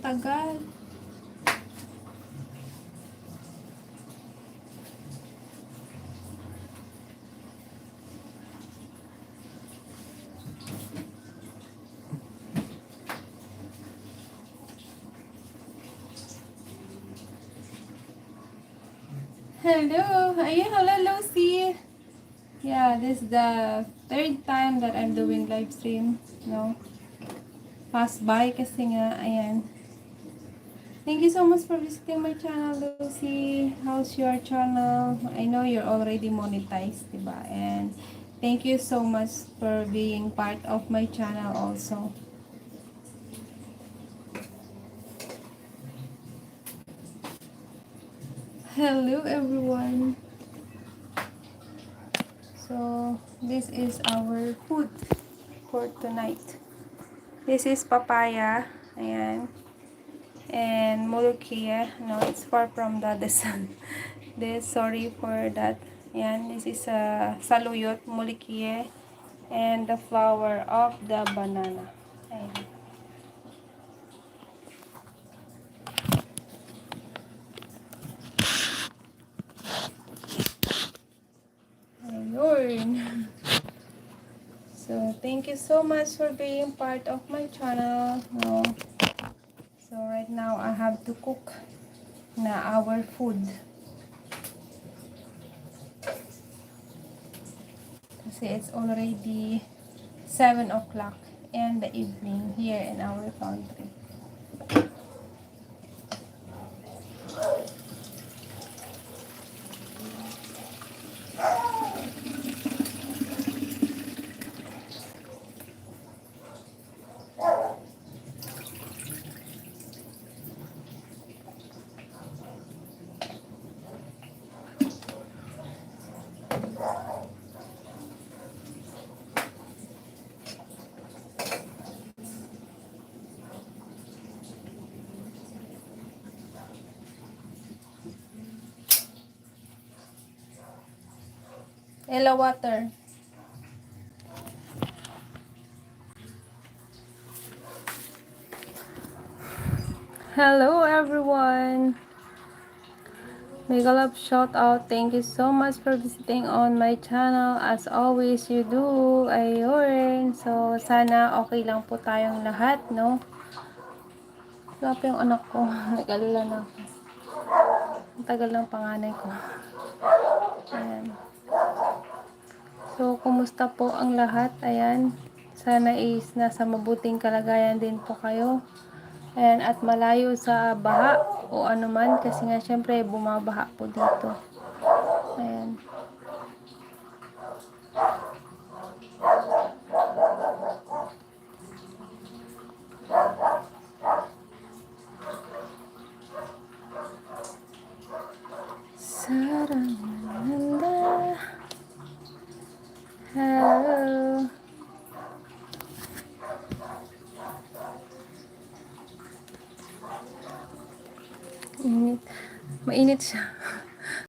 tagal. Hello! Ayan, hello Lucy! Yeah, this is the third time that I'm doing live stream. No? Pass by kasi nga, ayan. Thank you so much for visiting my channel, Lucy. How's your channel? I know you're already monetized, diba? And thank you so much for being part of my channel also. Hello everyone. So this is our food for tonight. This is papaya, ayan, and mulukia. No, it's far from the sun. This, sorry for that. Ayan, this is saluyot, mulukia, and the flower of the banana. Ayan. Ayun. So, thank you so much for being part of my channel. No. So, right now, I have to cook na our food. Kasi it's already 7 o'clock in the evening here in our country. Ella water. Hello everyone. Mega love shout out. Thank you so much for visiting on my channel. As always you do. Ayun. So sana okay lang po tayong lahat, no? Wala pa yung anak ko. Nag-alala na ako. Ang tagal ng panganay ko. Ayan. So, kumusta po ang lahat? Ayan. Sana is nasa mabuting kalagayan din po kayo. Ayan. At malayo sa baha o anuman. Kasi nga syempre bumabaha po dito. Ayan. Sarananda. Hello. Init. Mainit siya.